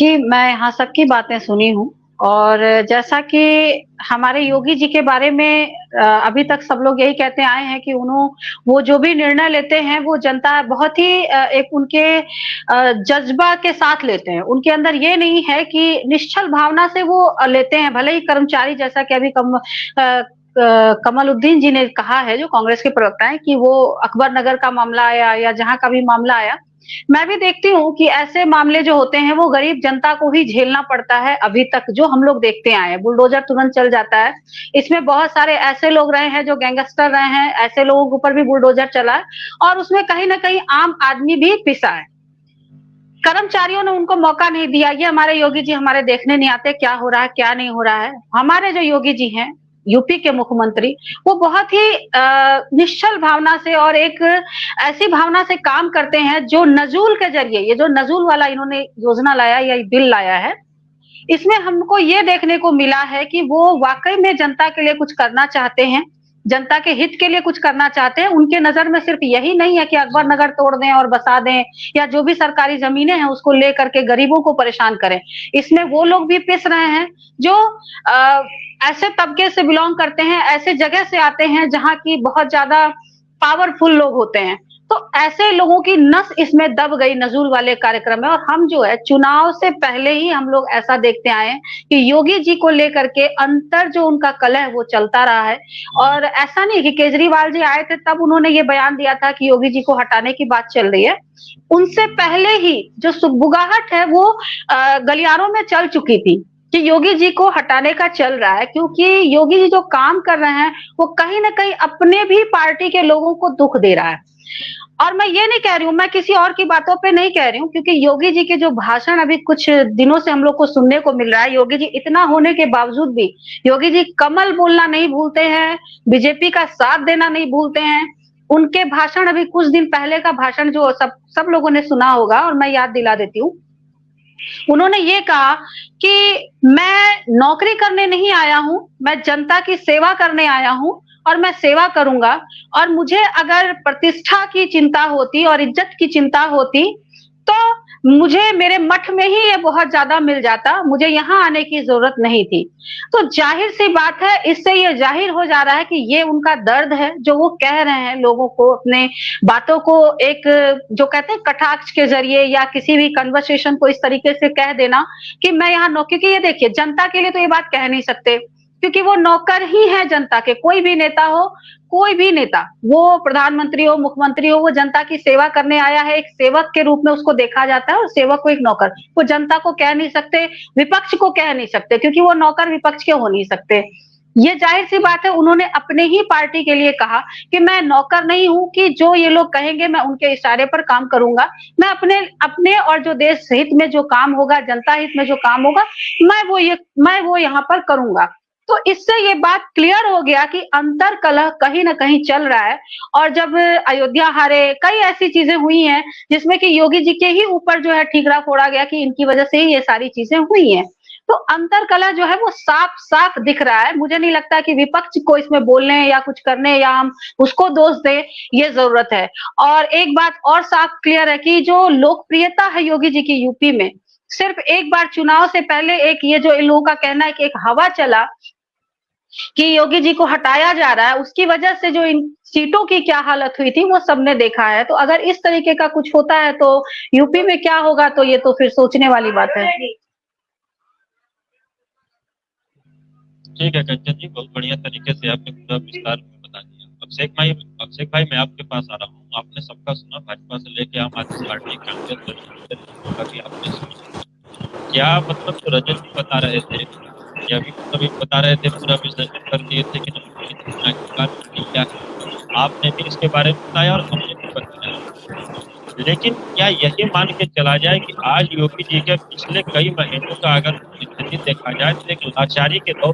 जी, मैं यहाँ सबकी बातें सुनी हूँ और जैसा कि हमारे योगी जी के बारे में अभी तक सब लोग यही कहते आए हैं कि वो जो भी निर्णय लेते हैं वो जनता बहुत ही एक उनके जज़्बा के साथ लेते हैं। उनके अंदर ये नहीं है कि निश्चल भावना से वो लेते हैं, भले ही कर्मचारी जैसा कि अभी कमलुद्दीन जी ने कहा है जो कांग्रेस के प्रवक्ता हैं कि वो अकबर नगर का मामला आया या जहाँ का भी मामला आया, मैं भी देखती हूँ कि ऐसे मामले जो होते हैं वो गरीब जनता को ही झेलना पड़ता है अभी तक जो हम लोग देखते आए हैं। बुलडोज़र तुरंत चल जाता है। इसमें बहुत सारे ऐसे लोग रहे हैं जो गैंगस्टर रहे हैं, ऐसे लोगों के ऊपर भी बुलडोज़र चला है और उसमें कहीं न कहीं आम आदमी भी पिसा है। कर्मचारियों ने उनको मौका नहीं दिया, ये हमारे योगी जी हमारे देखने नहीं आते क्या हो रहा है, क्या नहीं हो रहा है। हमारे जो योगी जी हैं, यूपी के मुख्यमंत्री, वो बहुत ही निश्चल भावना से और एक ऐसी भावना से काम करते हैं जो नज़ूल के ज़रिए ये जो नज़ूल वाला इन्होंने योजना लाया या बिल लाया है, इसमें हमको ये देखने को मिला है कि वो वाक़ई में जनता के लिए कुछ करना चाहते हैं, जनता के हित के लिए कुछ करना चाहते हैं। उनके नज़र में सिर्फ़ यही नहीं है कि अकबर नगर तोड़ दें और बसा दें या जो भी सरकारी ज़मीनें हैं उसको लेकर के गरीबों को परेशान करें। इसमें वो लोग भी पिस रहे हैं जो ऐसे तबके से बिलॉन्ग करते हैं, ऐसे जगह से आते हैं जहाँ की बहुत ज़्यादा पावरफुल लोग होते हैं। तो ऐसे लोगों की नस इसमें दब गई नज़ूल वाले कार्यक्रम में और हम जो है चुनाव से पहले ही हम लोग ऐसा देखते आए हैं कि योगी जी को लेकर के अंतर जो उनका कलह है वो चलता रहा है और ऐसा नहीं कि केजरीवाल जी आए थे तब उन्होंने ये बयान दिया था कि योगी जी को हटाने की बात चल रही है। उनसे पहले ही जो सुगबुगाहट है वो गलियारों में चल चुकी थी कि योगी जी को हटाने का चल रहा है क्योंकि योगी जी जो काम कर रहे हैं वो कहीं न कहीं अपने भी पार्टी के लोगों को दुःख दे रहा है। और मैं ये नहीं कह रही हूँ, मैं किसी और की बातों पे नहीं कह रही हूँ क्योंकि योगी जी के जो भाषण अभी कुछ दिनों से हम लोग को सुनने को मिल रहा है, योगी जी इतना होने के बावजूद भी योगी जी कमल बोलना नहीं भूलते हैं, बीजेपी का साथ देना नहीं भूलते हैं। उनके भाषण अभी कुछ दिन पहले का भाषण जो सब लोगों ने सुना होगा और मैं याद दिला देती हूँ। उन्होंने ये कहा कि मैं नौकरी करने नहीं आया हूँ, मैं जनता की सेवा करने आया हूँ और मैं सेवा करूँगा और मुझे अगर प्रतिष्ठा की चिंता होती और इज्जत की चिंता होती, तो मुझे मेरे मठ में ही ये बहुत ज़्यादा मिल जाता, मुझे यहाँ आने की ज़रूरत नहीं थी। तो ज़ाहिर-सी बात है, इससे ये ज़ाहिर हो जा रहा है कि ये उनका दर्द है, जो वो कह रहे हैं लोगों को अपने बातों को एक जो कहते हैं कटाक्ष के ज़रिए या किसी भी कन्वर्सेशन को इस तरीके से कह देना कि मैं यहाँ क्योंकि ये देखिए जनता के लिए तो ये बात कह नहीं सकते, क्योंकि वो नौकर ही हैं जनता के, कोई भी नेता हो, कोई भी नेता, वो प्रधानमंत्री हो, मुख्यमंत्री हो, वो जनता की सेवा करने आया है, एक सेवक के रूप में उसको देखा जाता है और सेवक को एक नौकर। वो जनता को कह नहीं सकते, विपक्ष को कह नहीं सकते क्योंकि वो नौकर विपक्ष के हो नहीं सकते। ये ज़ाहिर-सी बात है उन्होंने अपने ही पार्टी के लिए कहा कि मैं नौकर नहीं हूँ कि जो ये लोग कहेंगे मैं उनके इशारे पर काम करूँगा। मैं अपने और जो देश हित में जो काम होगा, जनता हित में जो काम होगा, मैं वो यहाँ पर करूँगा। तो इससे ये बात क्लियर हो गया कि अंतर कलह कहीं न कहीं चल रहा है और जब अयोध्या हारे, कई ऐसी चीज़ें हुई हैं जिसमें कि योगी जी के ही ऊपर जो है ठीकरा फोड़ा गया कि इनकी वजह से ही ये सारी चीज़ें हुई हैं। तो अंतर कलह जो है वो साफ-साफ दिख रहा है। मुझे नहीं लगता कि विपक्ष को इसमें बोलने या कुछ करने या हम उसको दोष दें, ये ज़रूरत है। और एक बात और साफ क्लियर है कि जो लोकप्रियता है योगी जी की यूपी में, सिर्फ एक बार चुनाव से पहले एक ये जो इन लोगों का कहना है कि एक हवा चला कि योगी जी को हटाया जा रहा है, उसकी वजह से जो इन सीटों की क्या हालत हुई थी, वो सबने देखा है। तो अगर इस तरीके का कुछ होता है तो यूपी में क्या होगा तो ये तो फिर सोचने वाली बात है। ठीक है कंचन जी, बहुत बढ़िया तरीके से आपने पूरा विस्तार में बता दिया। अभिषेक भाई मैं आपके पास आ रहा हूँ। आपने सबका सुना, भाजपा से लेके आम आदमी पार्टी, कांग्रेस का भी आपने सुना। क्या मतलब जो रजत जी बता रहे थे या अभी कभी बता रहे थे, पूरा विश्लेषण कर दिए थे कि क्या है, आपने भी इसके बारे में बताया और हमने भी बताया। लेकिन क्या यही मान के चला जाए कि आज योगी जी के पिछले कई महीनों का अगर स्थिति देखा जाए तो एक लाचारी के दौर